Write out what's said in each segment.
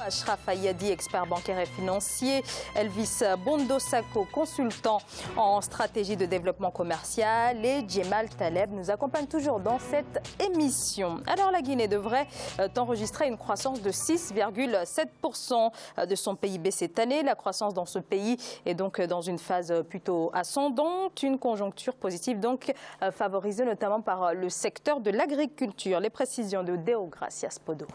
Ashraf Ayadi, expert bancaire et financier, Elvis Bondosako, consultant en stratégie de développement commercial, et Djemal Taleb nous accompagne toujours dans cette émission. Alors la Guinée devrait enregistrer une croissance de 6,7% de son PIB cette année. La croissance dans ce pays est donc dans une phase plutôt ascendante, une conjoncture positive donc favorisée notamment par le secteur de l'agriculture. Les précisions de Deogracias Podo.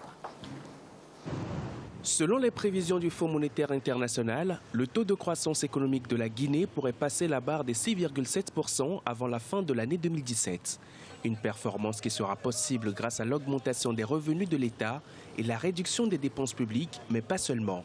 Selon les prévisions du Fonds monétaire international, le taux de croissance économique de la Guinée pourrait passer la barre des 6,7% avant la fin de l'année 2017. Une performance qui sera possible grâce à l'augmentation des revenus de l'État et la réduction des dépenses publiques, mais pas seulement.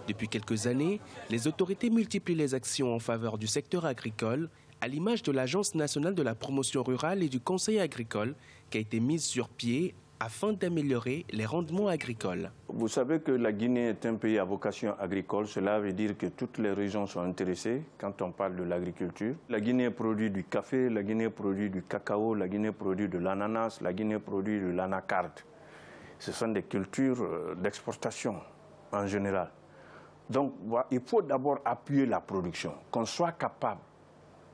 Depuis quelques années, les autorités multiplient les actions en faveur du secteur agricole, à l'image de l'Agence nationale de la promotion rurale et du Conseil agricole, qui a été mise sur pied afin d'améliorer les rendements agricoles. Vous savez que la Guinée est un pays à vocation agricole. Cela veut dire que toutes les régions sont intéressées quand on parle de l'agriculture. La Guinée produit du café, la Guinée produit du cacao, la Guinée produit de l'ananas, la Guinée produit de l'anacarde. Ce sont des cultures d'exportation en général. Donc il faut d'abord appuyer la production, qu'on soit capable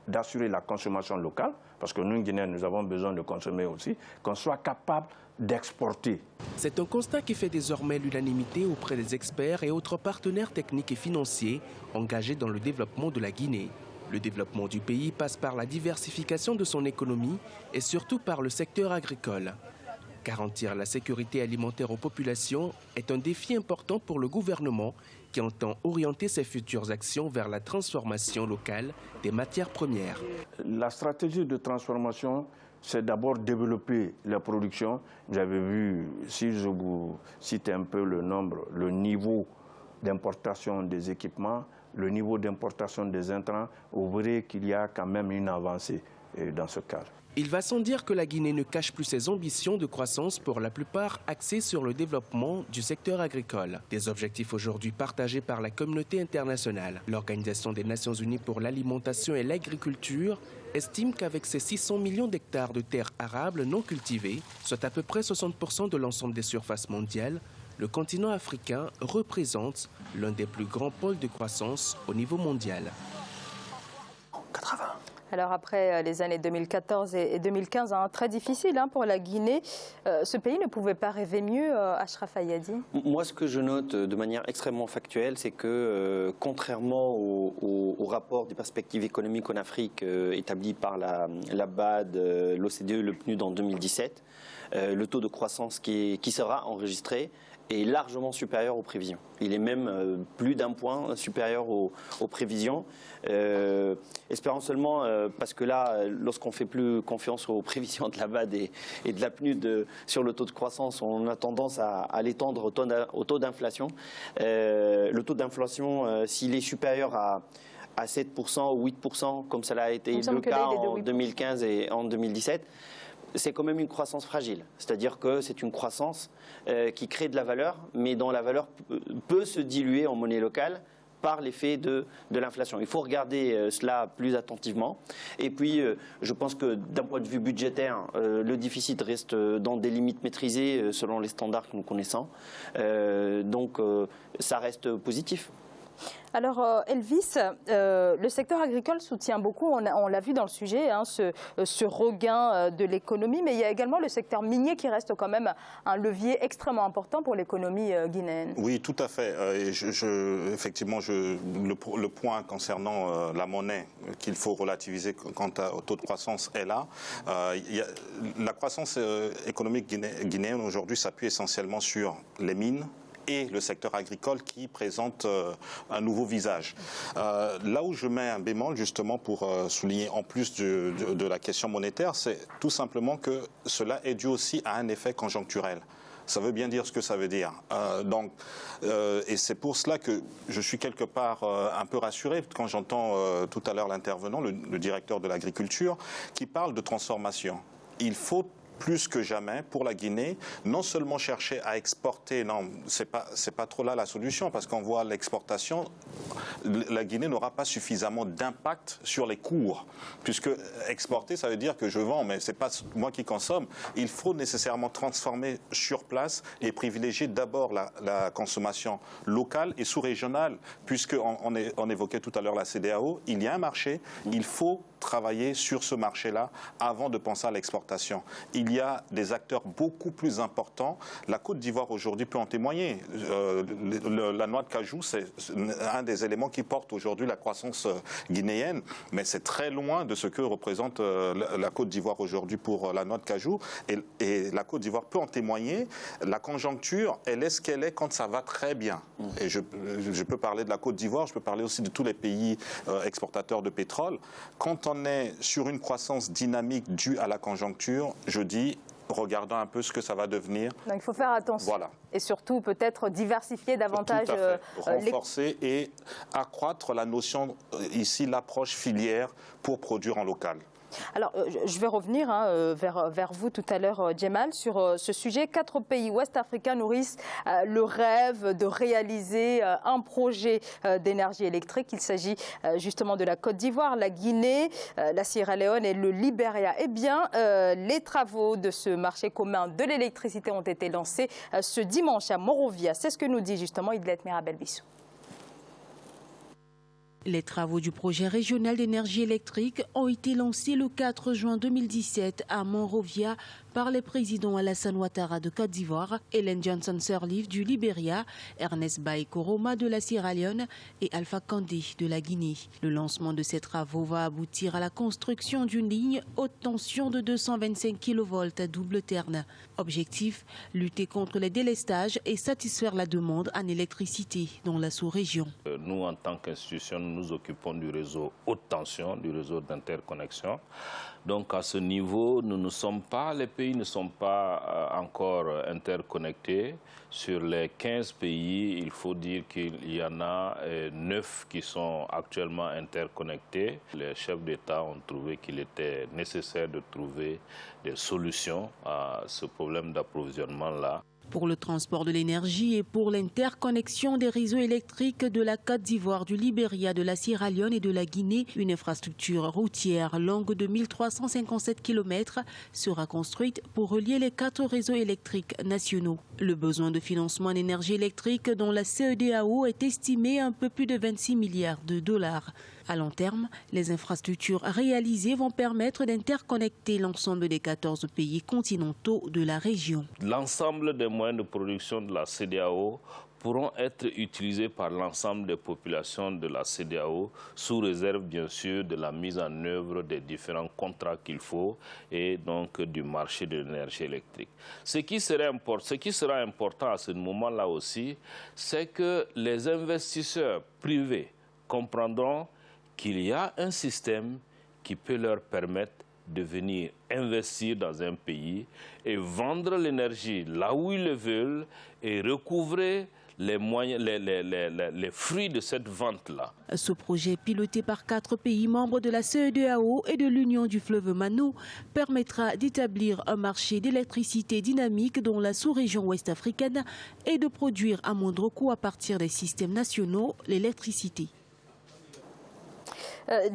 d'assurer la consommation locale, parce que nous, Guinéens, nous avons besoin de consommer aussi, qu'on soit capable d'exporter. C'est un constat qui fait désormais l'unanimité auprès des experts et autres partenaires techniques et financiers engagés dans le développement de la Guinée. Le développement du pays passe par la diversification de son économie et surtout par le secteur agricole. Garantir la sécurité alimentaire aux populations est un défi important pour le gouvernement qui entend orienter ses futures actions vers la transformation locale des matières premières. La stratégie de transformation, c'est d'abord développer la production. Vous avez vu, si je vous cite un peu le nombre, le niveau d'importation des équipements, le niveau d'importation des intrants, vous verrez qu'il y a quand même une avancée dans ce cadre. Il va sans dire que la Guinée ne cache plus ses ambitions de croissance, pour la plupart axées sur le développement du secteur agricole. Des objectifs aujourd'hui partagés par la communauté internationale. L'Organisation des Nations Unies pour l'alimentation et l'agriculture estime qu'avec ses 600 millions d'hectares de terres arables non cultivées, soit à peu près 60% de l'ensemble des surfaces mondiales, le continent africain représente l'un des plus grands pôles de croissance au niveau mondial. 80. Alors après les années 2014 et 2015, très difficile pour la Guinée, ce pays ne pouvait pas rêver mieux, Ashraf Ayadi? Moi, ce que je note de manière extrêmement factuelle, c'est que contrairement au rapport des perspectives économiques en Afrique établi par la BAD, l'OCDE, le PNUD en 2017, le taux de croissance qui sera enregistré est largement supérieur aux prévisions. Il est même plus d'un point supérieur aux prévisions. Espérons seulement, parce que là, lorsqu'on ne fait plus confiance aux prévisions de la BAD et de la PNUD sur le taux de croissance, on a tendance à l'étendre au taux d'inflation. Le taux d'inflation, s'il est supérieur à 7% ou 8%, comme cela a été le cas en 2015 et en 2017, c'est quand même une croissance fragile. C'est-à-dire que c'est une croissance qui crée de la valeur, mais dont la valeur peut se diluer en monnaie locale par l'effet de l'inflation. Il faut regarder cela plus attentivement. Et puis, je pense que d'un point de vue budgétaire, le déficit reste dans des limites maîtrisées selon les standards que nous connaissons. Donc, ça reste positif. Alors Elvis, le secteur agricole soutient beaucoup, on l'a vu dans le sujet, ce regain de l'économie, mais il y a également le secteur minier qui reste quand même un levier extrêmement important pour l'économie guinéenne. Oui, tout à fait. Effectivement, le point concernant la monnaie qu'il faut relativiser quant au taux de croissance est là. La croissance économique guinéenne aujourd'hui s'appuie essentiellement sur les mines et le secteur agricole qui présente un nouveau visage. Là où je mets un bémol justement pour souligner en plus de la question monétaire, c'est tout simplement que cela est dû aussi à un effet conjoncturel. Ça veut bien dire ce que ça veut dire. Et c'est pour cela que je suis quelque part un peu rassuré quand j'entends tout à l'heure l'intervenant, le directeur de l'agriculture, qui parle de transformation. Il faut plus que jamais pour la Guinée, non seulement chercher à exporter, non, c'est pas trop là la solution, parce qu'on voit l'exportation, la Guinée n'aura pas suffisamment d'impact sur les cours, puisque exporter, ça veut dire que je vends, mais c'est pas moi qui consomme. Il faut nécessairement transformer sur place et privilégier d'abord la consommation locale et sous-régionale, puisqu'on évoquait tout à l'heure la CEDEAO, il y a un marché, il faut travailler sur ce marché-là avant de penser à l'exportation. Il y a des acteurs beaucoup plus importants. La Côte d'Ivoire aujourd'hui peut en témoigner. La noix de cajou, c'est un des éléments qui porte aujourd'hui la croissance guinéenne, mais c'est très loin de ce que représente la Côte d'Ivoire aujourd'hui pour la noix de cajou. Et la Côte d'Ivoire peut en témoigner. La conjoncture, elle est ce qu'elle est quand ça va très bien. Et je peux parler de la Côte d'Ivoire, je peux parler aussi de tous les pays exportateurs de pétrole. Quand on est sur une croissance dynamique due à la conjoncture, je dis, regardons un peu ce que ça va devenir. Donc il faut faire attention. Voilà. Et surtout peut-être diversifier davantage. Tout à fait. Renforcer et accroître la notion, ici, l'approche filière pour produire en local. Alors, je vais revenir vers vous tout à l'heure, Djemal, sur ce sujet. 4 pays ouest-africains nourrissent le rêve de réaliser un projet d'énergie électrique. Il s'agit justement de la Côte d'Ivoire, la Guinée, la Sierra Leone et le Libéria. Eh bien, les travaux de ce marché commun de l'électricité ont été lancés ce dimanche à Monrovia. C'est ce que nous dit justement Idlet Mirabel-Bissou. Les travaux du projet régional d'énergie électrique ont été lancés le 4 juin 2017 à Monrovia par les présidents Alassane Ouattara de Côte d'Ivoire, Ellen Johnson Sirleaf du Libéria, Ernest Bai Koroma de la Sierra Leone et Alpha Condé de la Guinée. Le lancement de ces travaux va aboutir à la construction d'une ligne haute tension de 225 kV à double terne. Objectif, lutter contre les délestages et satisfaire la demande en électricité dans la sous-région. Nous, en tant qu'institution, nous nous occupons du réseau haute tension, du réseau d'interconnexion. Donc à ce niveau, les pays ne sont pas encore interconnectés. Sur les 15 pays, il faut dire qu'il y en a 9 qui sont actuellement interconnectés. Les chefs d'État ont trouvé qu'il était nécessaire de trouver des solutions à ce problème d'approvisionnement-là. Pour le transport de l'énergie et pour l'interconnexion des réseaux électriques de la Côte d'Ivoire, du Libéria, de la Sierra Leone et de la Guinée, une infrastructure routière longue de 1357 km sera construite pour relier les 4 réseaux électriques nationaux. Le besoin de financement en énergie électrique dont la CEDEAO est estimé à un peu plus de 26 milliards de dollars. À long terme, les infrastructures réalisées vont permettre d'interconnecter l'ensemble des 14 pays continentaux de la région. L'ensemble des moyens de production de la CEDEAO pourront être utilisés par l'ensemble des populations de la CEDEAO, sous réserve bien sûr de la mise en œuvre des différents contrats qu'il faut et donc du marché de l'énergie électrique. Ce qui sera important à ce moment-là aussi, c'est que les investisseurs privés comprendront qu'il y a un système qui peut leur permettre de venir investir dans un pays et vendre l'énergie là où ils le veulent et recouvrer les fruits de cette vente-là. Ce projet, piloté par 4 pays membres de la CEDEAO et de l'Union du fleuve Mano, permettra d'établir un marché d'électricité dynamique dans la sous-région ouest africaine et de produire à moindre coût à partir des systèmes nationaux l'électricité.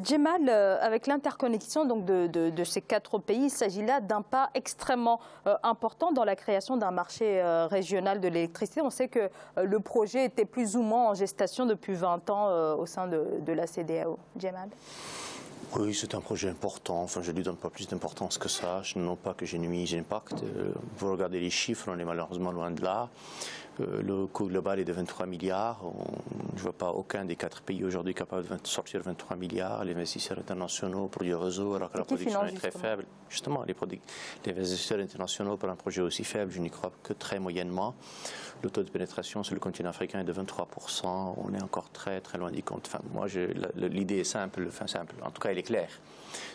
Djemal, avec l'interconnexion donc de ces 4 pays, il s'agit là d'un pas extrêmement important dans la création d'un marché régional de l'électricité. On sait que le projet était plus ou moins en gestation depuis 20 ans au sein de la CEDEAO. Djemal. Oui, c'est un projet important. Enfin, je ne lui donne pas plus d'importance que ça. Non pas que j'ai nuit, impacte. Vous regardez les chiffres, on est malheureusement loin de là. Le coût global est de 23 milliards. Je ne vois pas aucun des 4 pays aujourd'hui capable de sortir 23 milliards. Les investisseurs internationaux pour du réseau, alors que la production est très faible. Justement, les investisseurs internationaux pour un projet aussi faible, je n'y crois que très moyennement. Le taux de pénétration sur le continent africain est de 23%. On est encore très très loin du compte. Enfin, moi, l'idée est simple, en tout cas elle est claire.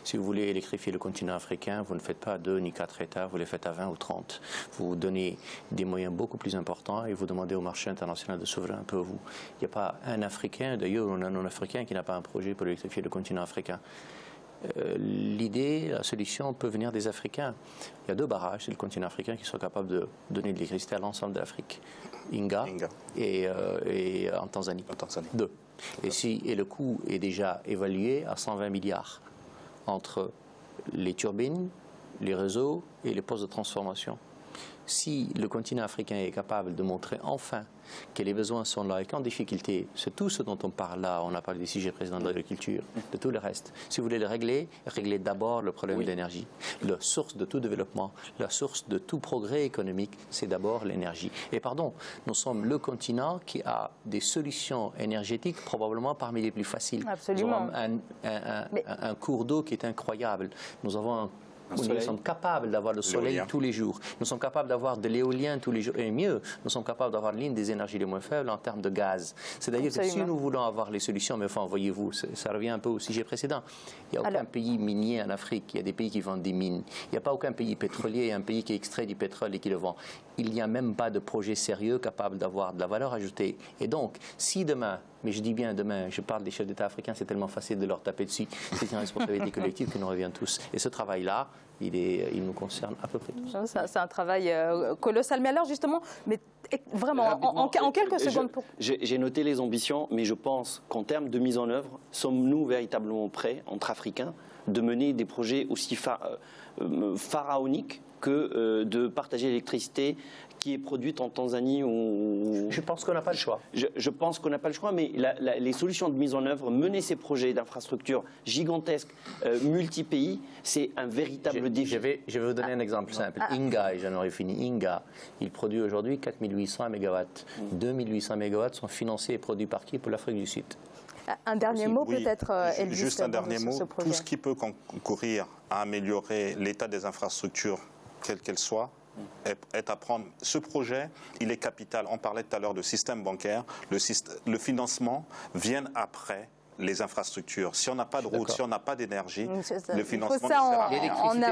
Si vous voulez électrifier le continent africain, vous ne faites pas 2 ni 4 États, vous les faites à 20 ou 30. Vous donnez des moyens beaucoup plus importants et vous demandez au marché international de s'ouvrir un peu vous. Il n'y a pas un Africain, d'ailleurs, ou un non-africain qui n'a pas un projet pour électrifier le continent africain. l'idée, la solution peut venir des Africains. Il y a 2 barrages sur le continent africain qui sont capables de donner de l'électricité à l'ensemble de l'Afrique. Inga. Et en Tanzanie. 2. Et le coût est déjà évalué à 120 milliards entre les turbines, les réseaux et les postes de transformation. Si le continent africain est capable de montrer enfin que les besoins sont là et qu'en difficulté, c'est tout ce dont on parle là, on a parlé des sujets présidents de l'agriculture, de tout le reste. Si vous voulez le régler, réglez d'abord le problème de l'énergie. La source de tout développement, la source de tout progrès économique, c'est d'abord l'énergie. Et pardon, nous sommes le continent qui a des solutions énergétiques probablement parmi les plus faciles. Absolument. Nous avons un cours d'eau qui est incroyable. Nous avons nous sommes capables d'avoir le soleil tous les jours. Nous sommes capables d'avoir de l'éolien tous les jours. Et mieux, nous sommes capables d'avoir l'une des énergies les moins faibles en termes de gaz. C'est-à-dire que si nous voulons avoir les solutions, mais enfin, voyez-vous, ça revient un peu au sujet précédent. Il n'y a aucun pays minier en Afrique. Il y a des pays qui vendent des mines. Il n'y a pas aucun pays pétrolier. Il y a un pays qui extrait du pétrole et qui le vend. Il n'y a même pas de projet sérieux capable d'avoir de la valeur ajoutée. Et donc, si demain, mais je dis bien demain, je parle des chefs d'État africains, c'est tellement facile de leur taper dessus. C'est une responsabilité collective qui nous revient tous. Et ce travail-là, il nous concerne à peu près tous. C'est un travail colossal. Mais alors justement, mais vraiment, en quelques secondes. J'ai noté les ambitions, mais je pense qu'en termes de mise en œuvre, sommes-nous véritablement prêts, entre Africains, de mener des projets aussi pharaoniques que de partager l'électricité qui est produite en Tanzanie ou... Je pense qu'on n'a pas le choix. Je pense qu'on n'a pas le choix, mais les solutions de mise en œuvre, mener ces projets d'infrastructures gigantesques, multi-pays, c'est un véritable défi. Je vais vous donner un exemple simple. Inga, et j'en aurais fini, Inga, il produit aujourd'hui 4800 MW. 2800 MW sont financés et produits par qui? Pour l'Afrique du Sud. Un dernier mot peut-être, Elvis. Juste un dernier mot. Tout ce qui peut concourir à améliorer l'état des infrastructures, quelles qu'elles soient, est à prendre. Ce projet, il est capital. On parlait tout à l'heure de système bancaire. Le financement vient après les infrastructures. Si on n'a pas de route, si on n'a pas d'énergie, le financement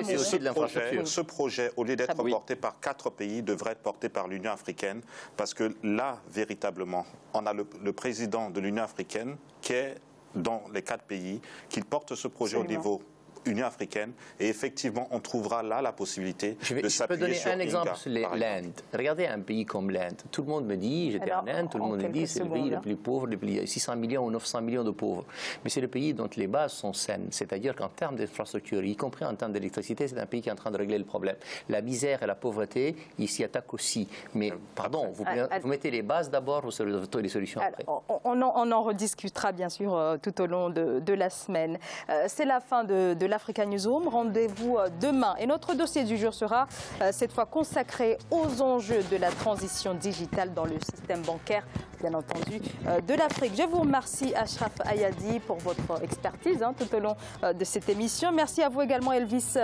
c'est aussi de l'infrastructure. Ce projet, au lieu d'être porté par 4 pays, devrait être porté par l'Union africaine, parce que là, véritablement, on a le président de l'Union africaine qui est dans les 4 pays, qui porte ce projet au niveau Union africaine, et effectivement, on trouvera là la possibilité de s'appuyer sur Je peux donner un exemple Inga, sur l'Inde. Regardez un pays comme l'Inde. Tout le monde me dit, j'étais en Inde, tout le monde me dit, c'est le pays le plus pauvre, il y a 600 millions ou 900 millions de pauvres. Mais c'est le pays dont les bases sont saines. C'est-à-dire qu'en termes d'infrastructure, y compris en termes d'électricité, c'est un pays qui est en train de régler le problème. La misère et la pauvreté, ils s'y attaquent aussi. Mais, pardon, vous mettez les bases d'abord, vous trouvez les solutions après. On en rediscutera, bien sûr, tout au long de la semaine. C'est la fin de l'Africa Newsroom. Rendez-vous demain. Et notre dossier du jour sera cette fois consacré aux enjeux de la transition digitale dans le système bancaire, bien entendu, de l'Afrique. Je vous remercie, Achraf Ayadi, pour votre expertise tout au long de cette émission. Merci à vous également, Elvis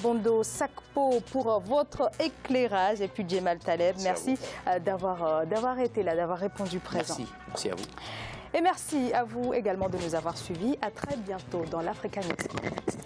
Bondo Sakpo, pour votre éclairage. Et puis Djemal Taleb, merci d'avoir été là, d'avoir répondu présent. Merci à vous. Et merci à vous également de nous avoir suivis. À très bientôt dans l'Africa News.